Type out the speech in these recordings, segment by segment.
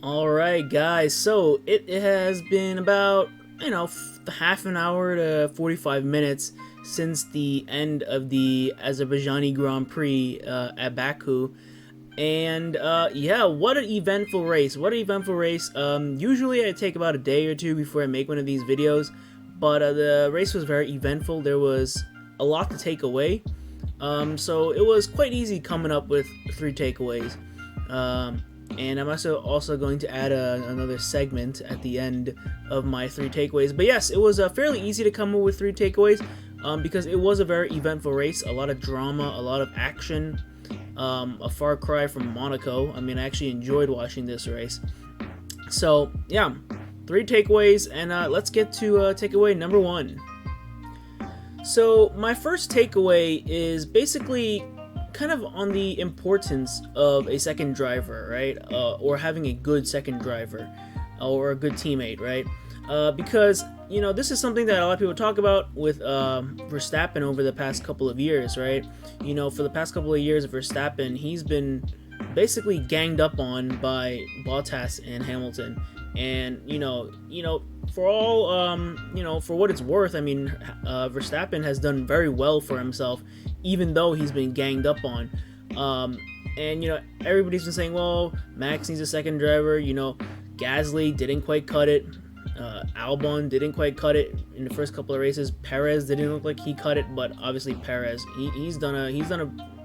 Alright guys, so it has been about, half an hour to 45 minutes since the end of the Azerbaijani Grand Prix at Baku. And yeah, what an eventful race. What an eventful race. Usually I take about a day or two before I make one of these videos, but the race was very eventful. There was a lot to take away. So it was quite easy coming up with 3 takeaways. And I'm also going to add another segment at the end of my 3 takeaways. But yes, it was fairly easy to come up with 3 takeaways because it was a very eventful race. A lot of drama, a lot of action, a far cry from Monaco. I mean, I actually enjoyed watching this race. So yeah, 3 takeaways, and let's get to takeaway number 1. So my first takeaway is basically kind of on the importance of a second driver, right? Or having a good second driver or a good teammate, right? Because, this is something that a lot of people talk about with Verstappen over the past couple of years, right? For the past couple of years, Verstappen, he's been basically ganged up on by Bottas and Hamilton. And, for all, for what it's worth, I mean, Verstappen has done very well for himself, even though he's been ganged up on. And, everybody's been saying, well, Max needs a second driver. Gasly didn't quite cut it. Albon didn't quite cut it in the first couple of races. Perez didn't look like he cut it, but obviously Perez, he's done a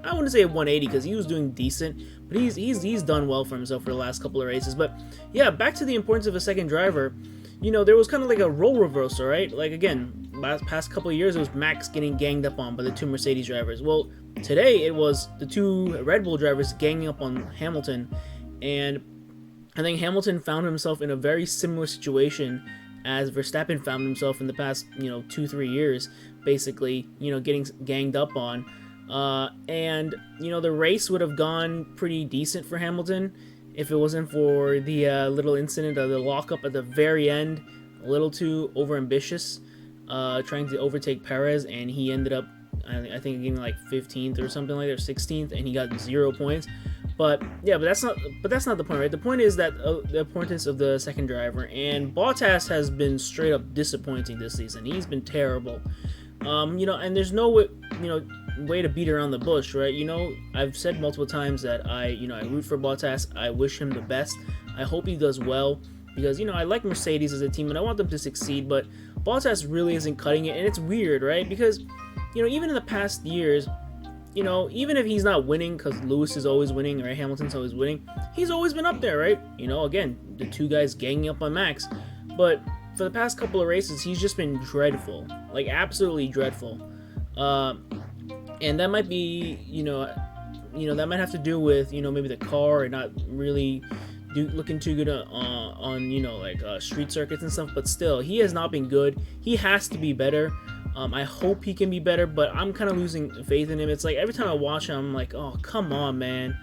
I wouldn't say a 180 because he was doing decent, but he's done well for himself for the last couple of races. But yeah, back to the importance of a second driver. There was kind of like a role reversal, right? Like again, past couple of years, it was Max getting ganged up on by the 2 Mercedes drivers. Well, today it was the 2 Red Bull drivers ganging up on Hamilton, and I think Hamilton found himself in a very similar situation as Verstappen found himself in the past, 2-3 years, basically, getting ganged up on. And the race would have gone pretty decent for Hamilton if it wasn't for the little incident of the lockup at the very end, a little too overambitious, trying to overtake Perez, and he ended up, I think, getting like 15th or something like that, or 16th, and he got 0 points. But yeah, but that's not the point, right? The point is that the importance of the second driver, and Bottas has been straight up disappointing this season. He's been terrible. And there's no way to beat around the bush, right? I've said multiple times that I root for Bottas. I wish him the best. I hope he does well because, I like Mercedes as a team and I want them to succeed, but Bottas really isn't cutting it, and it's weird, right? Because, even in the past years, even if he's not winning, because Lewis is always winning, right? Hamilton's always winning, he's always been up there, right? Again, the 2 guys ganging up on Max. But for the past couple of races, he's just been dreadful, like absolutely dreadful. And that might be, that might have to do with, maybe the car and not really looking too good on street circuits and stuff. But still, he has not been good. He has to be better. I hope he can be better, but I'm kind of losing faith in him. It's like every time I watch him, I'm like, oh, come on, man.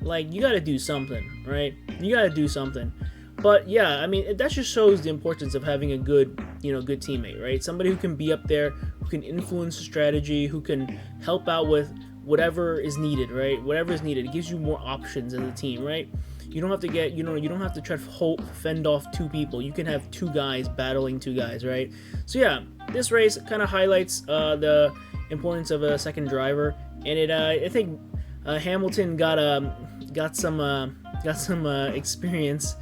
Like, you got to do something, right? You got to do something. But yeah, I mean, that just shows the importance of having a good teammate, right? Somebody who can be up there, who can influence strategy, who can help out with whatever is needed, right? Whatever is needed. It gives you more options as a team, right? You don't have to get, you don't have to try to fend off 2 people. You can have 2 guys battling 2 guys, right? So yeah, this race kind of highlights the importance of a second driver, and I think Hamilton got some experience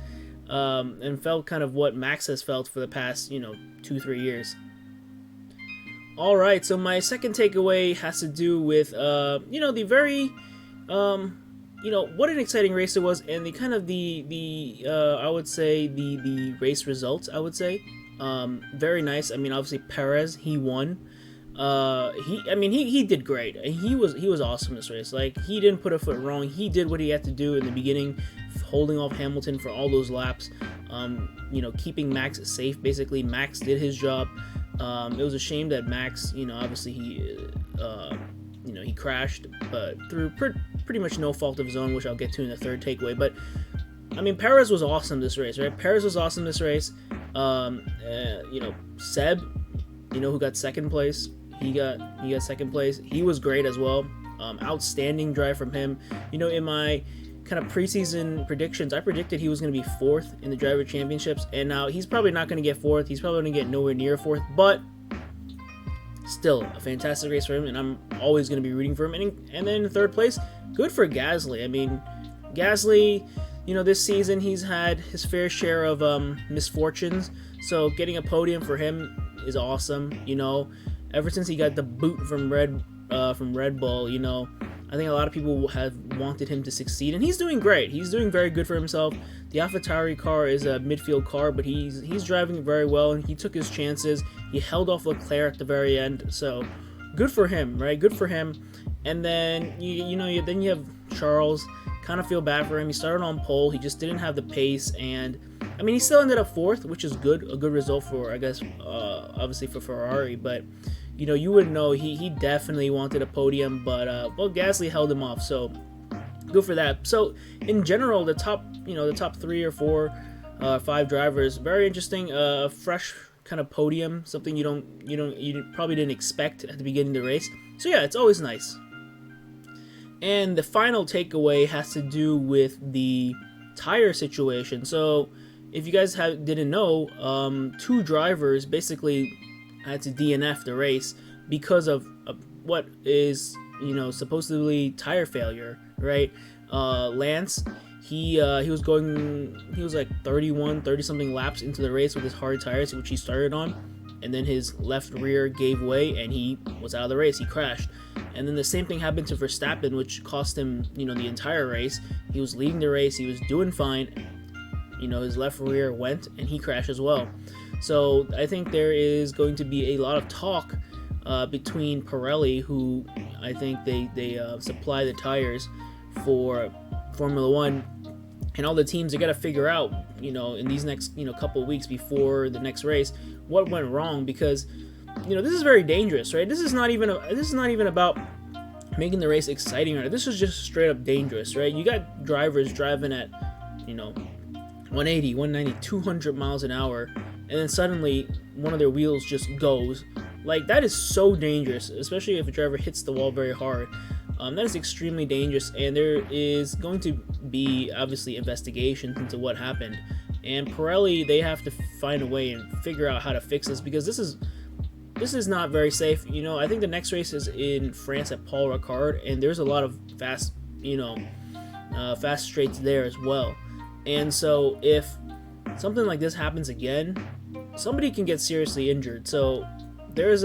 and felt kind of what Max has felt for the past 2-3 years. All right, so my second takeaway has to do with the very what an exciting race it was, and the kind of the I would say the race results, I would say very nice. I mean, obviously Perez, he won. He did great. He was awesome this race. Like, he didn't put a foot wrong. He did what he had to do in the beginning, holding off Hamilton for all those laps. Keeping Max safe. Basically, Max did his job. It was a shame that Max, obviously he crashed, but through pretty much no fault of his own, which I'll get to in the third takeaway. But I mean, Perez was awesome this race, right? Perez was awesome this race. Seb, who got second place. He got second place. He was great as well. Outstanding drive from him. In my kind of preseason predictions, I predicted he was going to be 4th in the driver championships, and now he's probably not going to get 4th. He's probably going to get nowhere near 4th, but still a fantastic race for him, and I'm always going to be rooting for him. And then in 3rd place, good for Gasly. I mean, Gasly, this season he's had his fair share of misfortunes, so getting a podium for him is awesome. Ever since he got the boot from Red Bull, I think a lot of people have wanted him to succeed, and he's doing great. He's doing very good for himself. The AlphaTauri car is a midfield car, but he's driving very well, and he took his chances. He held off Leclerc at the very end, so good for him, right? Good for him. And then then you have Charles. Kind of feel bad for him. He started on pole. He just didn't have the pace, and I mean, he still ended up 4th, which is good. A good result for, I guess, obviously for Ferrari, but. You wouldn't know. He definitely wanted a podium, but Gasly held him off, so good for that. So in general, the top 3 or 4, 5 drivers, very interesting. Fresh kind of podium, something you probably didn't expect at the beginning of the race. So yeah, it's always nice. And the final takeaway has to do with the tire situation. So if you guys didn't know, 2 drivers basically had to DNF the race because of what is supposedly tire failure, right? Lance, he was like 30 something laps into the race with his hard tires, which he started on, and then his left rear gave way and he was out of the race. He crashed. And then the same thing happened to Verstappen, which cost him the entire race. He was leading the race, he was doing fine, his left rear went and he crashed as well. So I think there is going to be a lot of talk between Pirelli, who I think they supply the tires for Formula One, and all the teams. They got to figure out, in these next couple of weeks before the next race, what went wrong, because this is very dangerous, right? This is not even about making the race exciting, right? This is just straight up dangerous, right? You got drivers driving at 180, 190, 200 miles an hour. And then suddenly one of their wheels just goes. Like, that is so dangerous, especially if a driver hits the wall very hard. That is extremely dangerous, and there is going to be obviously investigations into what happened. And Pirelli, they have to find a way and figure out how to fix this, because this is not very safe. I think the next race is in France at Paul Ricard, and there's a lot of fast straights there as well. And so if something like this happens again, somebody can get seriously injured. So there's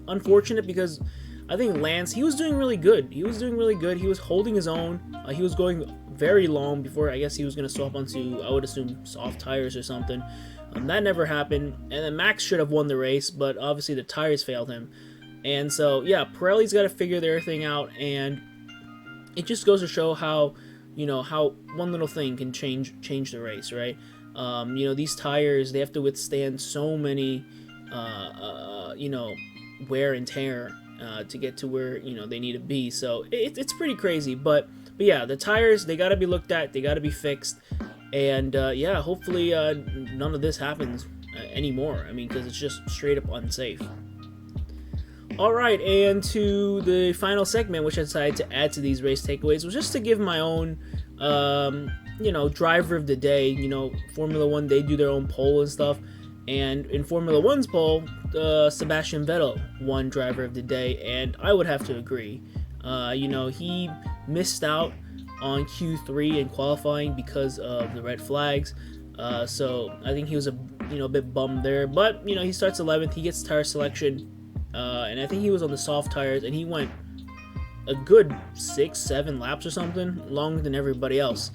unfortunate, because I think Lance, he was doing really good. He was holding his own. He was going very long before, I guess, he was going to swap onto, I would assume, soft tires or something. That never happened. And then Max should have won the race, but obviously the tires failed him. And so, yeah, Pirelli's got to figure their thing out, and it just goes to show how one little thing can change the race, right? These tires, they have to withstand so many, wear and tear to get to where, they need to be. So it's pretty crazy. But yeah, the tires, they got to be looked at. They got to be fixed. And hopefully none of this happens anymore. I mean, because it's just straight up unsafe. All right, and to the final segment, which I decided to add to these race takeaways, was just to give my own, driver of the day. Formula One, they do their own poll and stuff. And in Formula One's poll, Sebastian Vettel won driver of the day, and I would have to agree. He missed out on Q3 in qualifying because of the red flags. So I think he was a bit bummed there. But, he starts 11th, he gets tire selection. And I think he was on the soft tires, and he went a good 6-7 laps or something, longer than everybody else,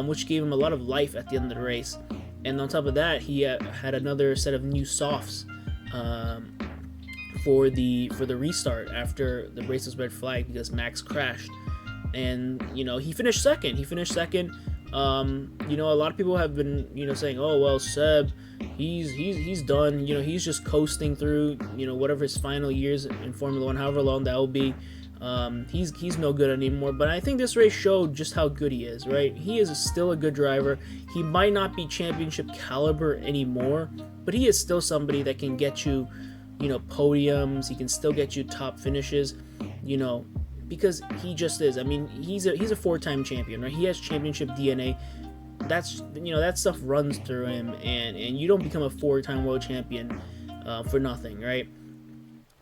which gave him a lot of life at the end of the race. And on top of that, he had another set of new softs for the restart after the race was red flagged because Max crashed. And he finished second. A lot of people have been saying, oh well, Seb, he's done. He's just coasting through whatever his final years in Formula One, however long that will be. He's no good anymore. But I think this race showed just how good he is, right? He is still a good driver. He might not be championship caliber anymore, but he is still somebody that can get you, podiums. He can still get you top finishes. because he just is. I mean, he's a four-time champion, right? He has championship DNA. That's, you know, that stuff runs through him, and you don't become a four-time world champion for nothing, right?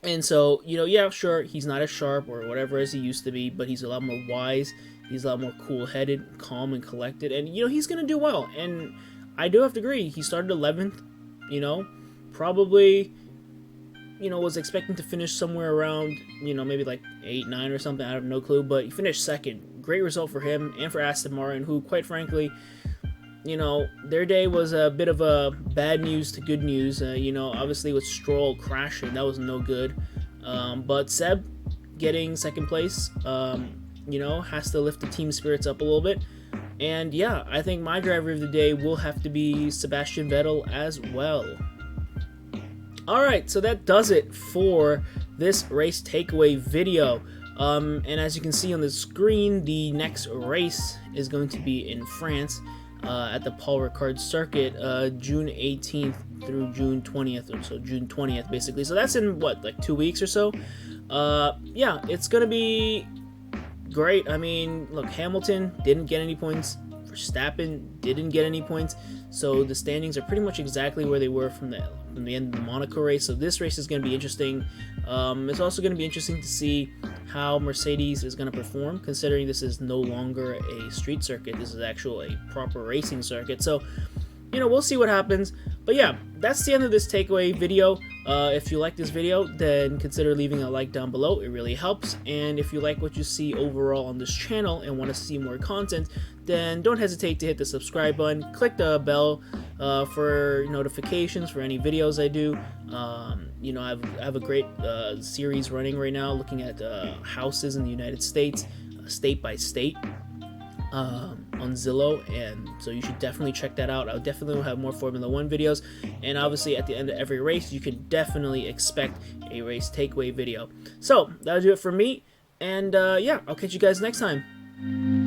And so, you know, yeah, sure, he's not as sharp or whatever as he used to be, but he's a lot more wise. He's a lot more cool-headed, calm, and collected, and, you know, he's gonna do well. And I do have to agree, he started 11th, you know, probably, you know, was expecting to finish somewhere around, you know, maybe like 8, 9 or something. I have no clue, but he finished second. Great result for him and for Aston Martin, who, quite frankly, you know, their day was a bit of a bad news to good news. You know, obviously with Stroll crashing, that was no good. But Seb getting second place, you know, has to lift the team spirits up a little bit. And yeah, I think my driver of the day will have to be Sebastian Vettel as well. Alright, so that does it for this race takeaway video. And as you can see on the screen, the next race is going to be in France. At the Paul Ricard circuit, June 18th through June 20th, or so June 20th basically. So that's in what, like 2 weeks or so. Yeah, it's gonna be great. I mean, look, Hamilton didn't get any points. Verstappen didn't get any points. So the standings are pretty much exactly where they were from the end of the Monaco race. So this race is going to be interesting. It's also going to be interesting to see how Mercedes is going to perform, considering this is no longer a street circuit. This is actually a proper racing circuit. So, you know, we'll see what happens. But yeah, that's the end of this takeaway video. If you like this video, then consider leaving a like down below. It really helps. And if you like what you see overall on this channel and want to see more content, then don't hesitate to hit the subscribe button. Click the bell for notifications for any videos I do. You know, I have a great series running right now looking at houses in the United States, state by state. On Zillow, and so you should definitely check that out. I'll definitely have more Formula 1 videos, and obviously at the end of every race you can definitely expect a race takeaway video. So that'll do it for me, and yeah, I'll catch you guys next time.